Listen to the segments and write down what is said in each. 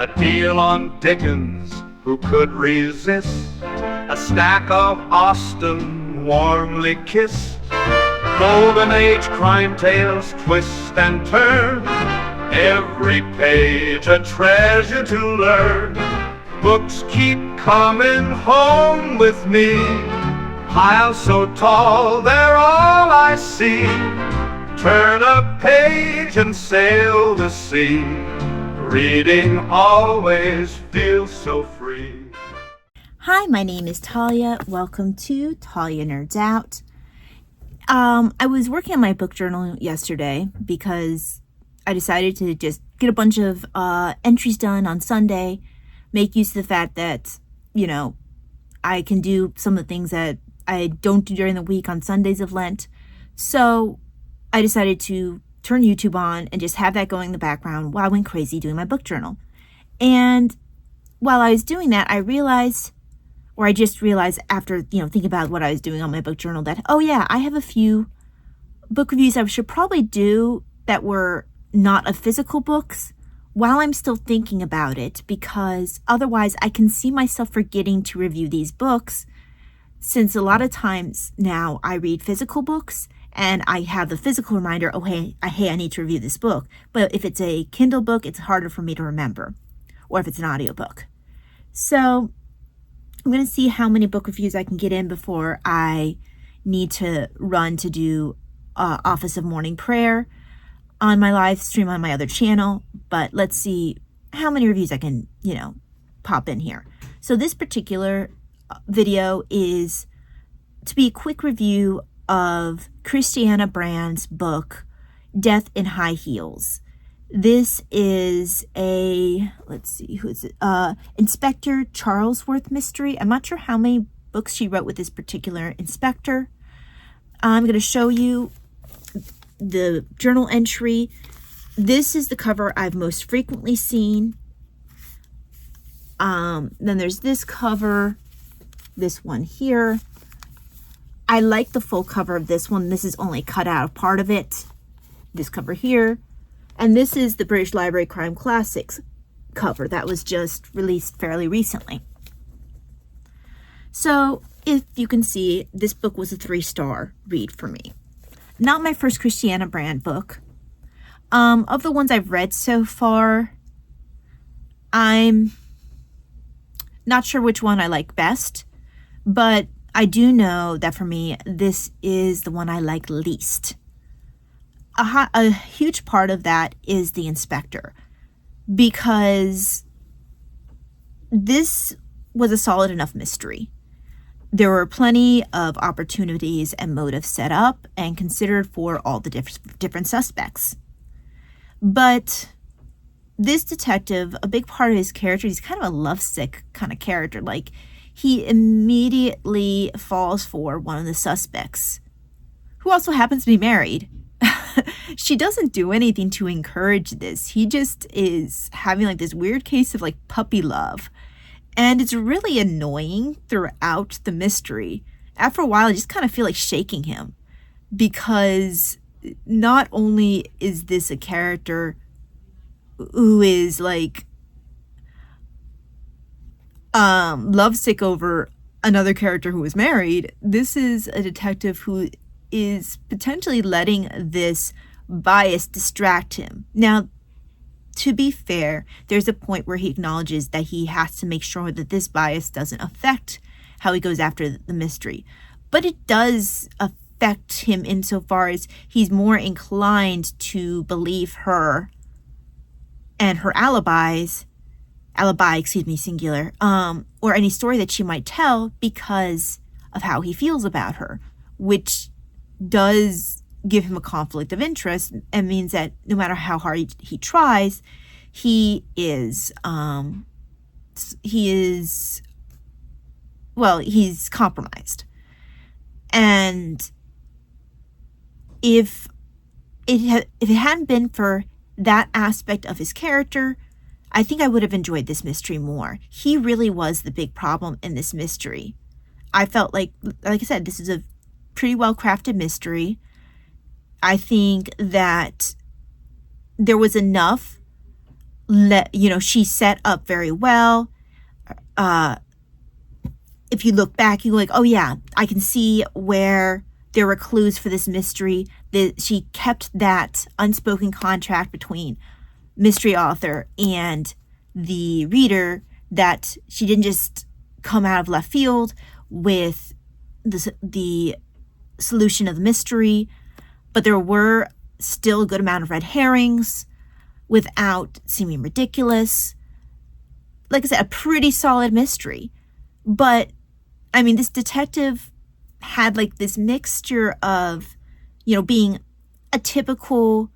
A deal on Dickens, who could resist? A stack of Austen, warmly kissed. Golden Age crime tales twist and turn, every page a treasure to learn. Books keep coming home with me, piles so tall they're all I see. Turn a page and sail the sea, reading always feels so free. Hi, my name is Talia. Welcome to Talia Nerds Out. I was working on my book journal yesterday because I decided to just get a bunch of entries done on Sunday, make use of the fact that, I can do some of the things that I don't do during the week on Sundays of Lent. So I decided to turn YouTube on and just have that going in the background while I went crazy doing my book journal. And while I was doing that, I just realized after, thinking about what I was doing on my book journal that, I have a few book reviews I should probably do that were not of physical books while I'm still thinking about it, because otherwise I can see myself forgetting to review these books, since a lot of times now I read physical books and I have the physical reminder, hey, I need to review this book. But if it's a Kindle book, it's harder for me to remember, or if it's an audiobook. So I'm going to see how many book reviews I can get in before I need to run to do Office of Morning Prayer on my live stream on my other channel. But let's see how many reviews I can, pop in here. So this particular video is to be a quick review of Christiana Brand's book, Death in High Heels. This is let's see, who is it? Inspector Charlesworth mystery. I'm not sure how many books she wrote with this particular inspector. I'm going to show you the journal entry. This is the cover I've most frequently seen. Then there's this cover, this one here. I like the full cover of this one. This is only cut out a part of it. This cover here. And this is the British Library Crime Classics cover that was just released fairly recently. So, if you can see, this book was a 3-star read for me. Not my first Christiana Brand book. Of the ones I've read so far, I'm not sure which one I like best, but I do know that for me, this is the one I like least. A huge part of that is the inspector, because this was a solid enough mystery. There were plenty of opportunities and motives set up and considered for all the different suspects. But this detective, a big part of his character, he's kind of a lovesick kind of character. Like, he immediately falls for one of the suspects, who also happens to be married. She doesn't do anything to encourage this. He just is having like this weird case of like puppy love. And it's really annoying throughout the mystery. After a while, I just kind of feel like shaking him, because not only is this a character who is like lovesick over another character who is married, this is a detective who is potentially letting this bias distract him. Now, to be fair, there's a point where he acknowledges that he has to make sure that this bias doesn't affect how he goes after the mystery. But it does affect him insofar as he's more inclined to believe her and her alibi, singular, or any story that she might tell because of how he feels about her, which does give him a conflict of interest and means that no matter how hard he tries, he's compromised. And if it hadn't been for that aspect of his character, I think I would have enjoyed this mystery more. He really was the big problem in this mystery. I felt like I said, this is a pretty well-crafted mystery. I think that there was enough she's set up very well. If you look back, you go like, oh yeah, I can see where there were clues for this mystery. That she kept that unspoken contract between mystery author and the reader, that she didn't just come out of left field with the solution of the mystery, but there were still a good amount of red herrings without seeming ridiculous. Like I said, a pretty solid mystery. But I mean, this detective had like this mixture of, being a typical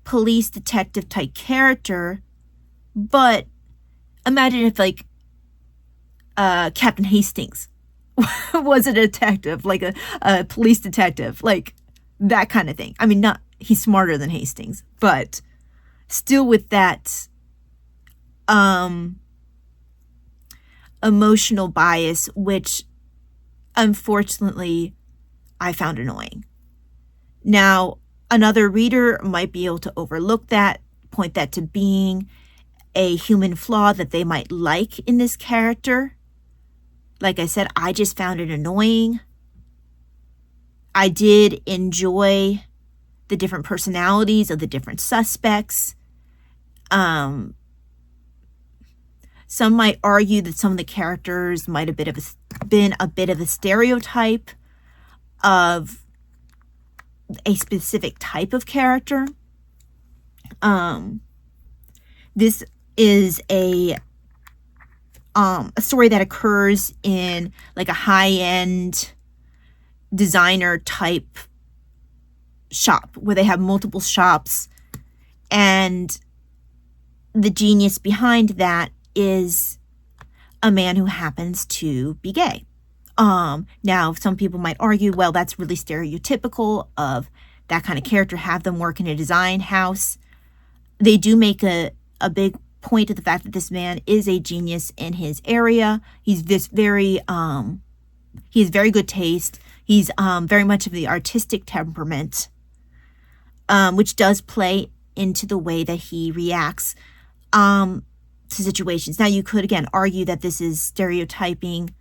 police detective type character, but imagine if like Captain Hastings was a detective, like a police detective, like that kind of thing. I mean, he's smarter than Hastings, but still with that emotional bias, which unfortunately I found annoying. Now, another reader might be able to overlook that, point that to being a human flaw that they might like in this character. Like I said, I just found it annoying. I did enjoy the different personalities of the different suspects. Some might argue that some of the characters might have been a bit of a stereotype of a specific type of character. This is a story that occurs in like a high-end designer type shop where they have multiple shops, and the genius behind that is a man who happens to be gay. Now, some people might argue, well, that's really stereotypical of that kind of character, have them work in a design house. They do make a big point of the fact that this man is a genius in his area. He's he has very good taste. He's very much of the artistic temperament, which does play into the way that he reacts to situations. Now, you could, again, argue that this is stereotyping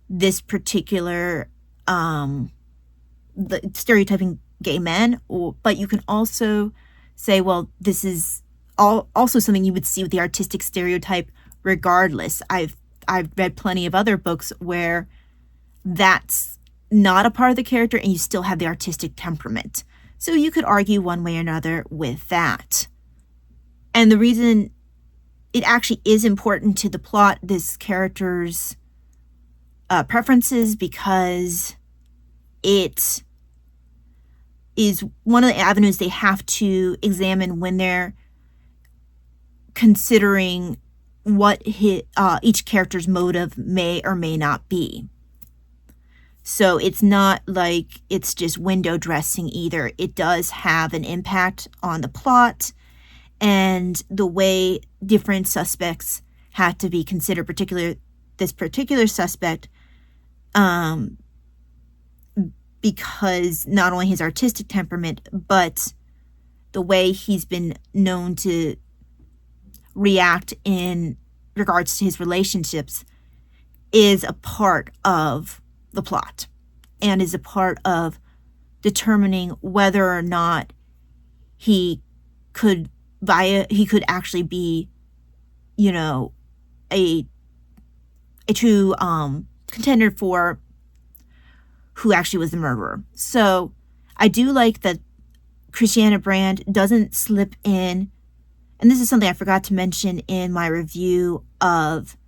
this particular, stereotyping gay men, but you can also say, well, this is also something you would see with the artistic stereotype regardless. I've read plenty of other books where that's not a part of the character and you still have the artistic temperament. So you could argue one way or another with that. And the reason it actually is important to the plot, this character's preferences, because it is one of the avenues they have to examine when they're considering what each character's motive may or may not be. So it's not like it's just window dressing either. It does have an impact on the plot and the way different suspects have to be considered, particularly this particular suspect, because not only his artistic temperament, but the way he's been known to react in regards to his relationships is a part of the plot and is a part of determining whether or not he could actually be, a true contender for who actually was the murderer. So I do like that Christiana Brand doesn't slip in, and this is something I forgot to mention in my review of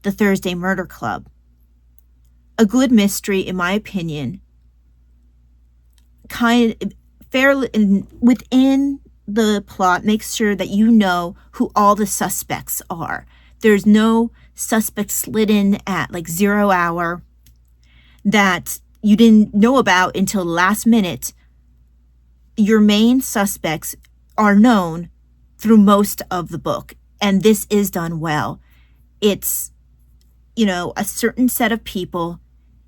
the Thursday Murder Club. A good mystery, in my opinion, kind of fairly within the plot makes sure that you know who all the suspects are. There's no suspect slid in at like 0 hour that you didn't know about until the last minute. Your main suspects are known through most of the book, and this is done well. It's, a certain set of people,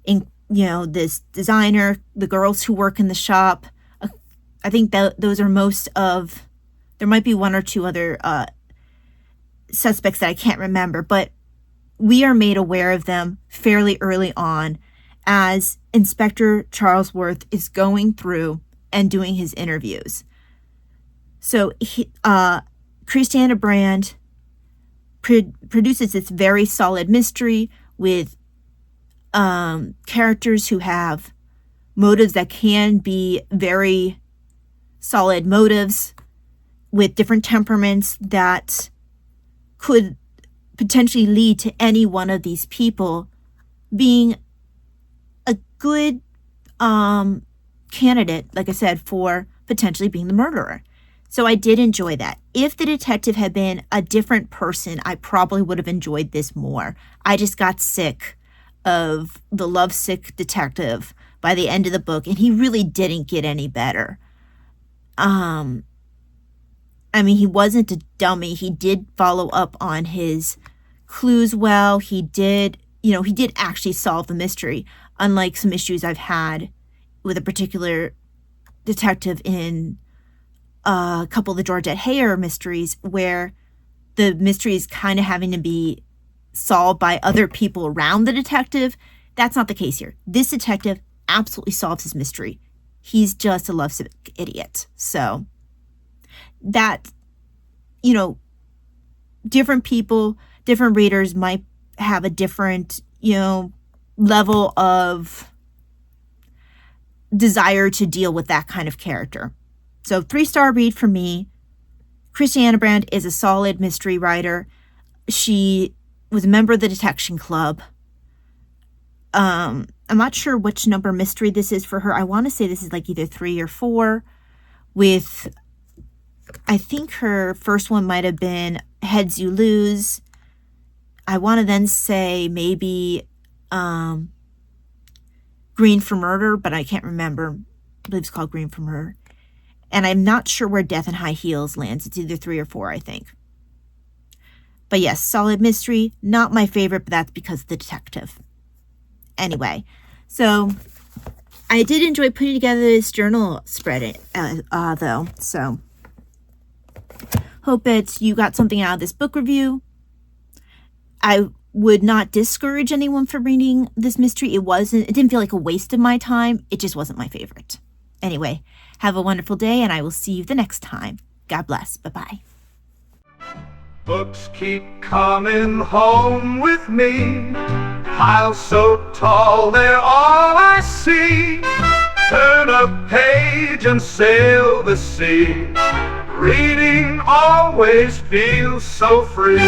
in this designer, the girls who work in the shop. I think that those are most of, there might be one or two other suspects that I can't remember, but we are made aware of them fairly early on as Inspector Charlesworth is going through and doing his interviews. So Christiana Brand produces this very solid mystery with characters who have motives that can be very solid motives, with different temperaments that could potentially lead to any one of these people being a good candidate, like I said, for potentially being the murderer. So I did enjoy that. If the detective had been a different person, I probably would have enjoyed this more. I just got sick of the lovesick detective by the end of the book, and he really didn't get any better. I mean, he wasn't a dummy. He did follow up on his clues well. He did actually solve the mystery, unlike some issues I've had with a particular detective in a couple of the Georgette Heyer mysteries, where the mystery is kind of having to be solved by other people around the detective. That's not the case here. This detective absolutely solves his mystery. He's just a lovesick idiot. So that, different people, different readers might have a different, level of desire to deal with that kind of character. So 3-star read for me. Christiana Brand is a solid mystery writer. She was a member of the Detection Club. I'm not sure which number mystery this is for her. I want to say this is like either 3 or 4, with, I think her first one might have been Heads You Lose. I want to then say maybe Green for Murder, but I can't remember. I believe it's called Green for Murder. And I'm not sure where Death in High Heels lands. It's either 3 or 4, I think. But yes, solid mystery. Not my favorite, but that's because of the detective. Anyway, so I did enjoy putting together this journal spread, though. So hope that you got something out of this book review. I would not discourage anyone from reading this mystery. It didn't feel like a waste of my time. It just wasn't my favorite. Anyway, have a wonderful day, and I will see you the next time. God bless. Bye-bye. Books keep coming home with me. Piles so tall, they're all I see. Turn a page and sail the sea. Reading always feels so free.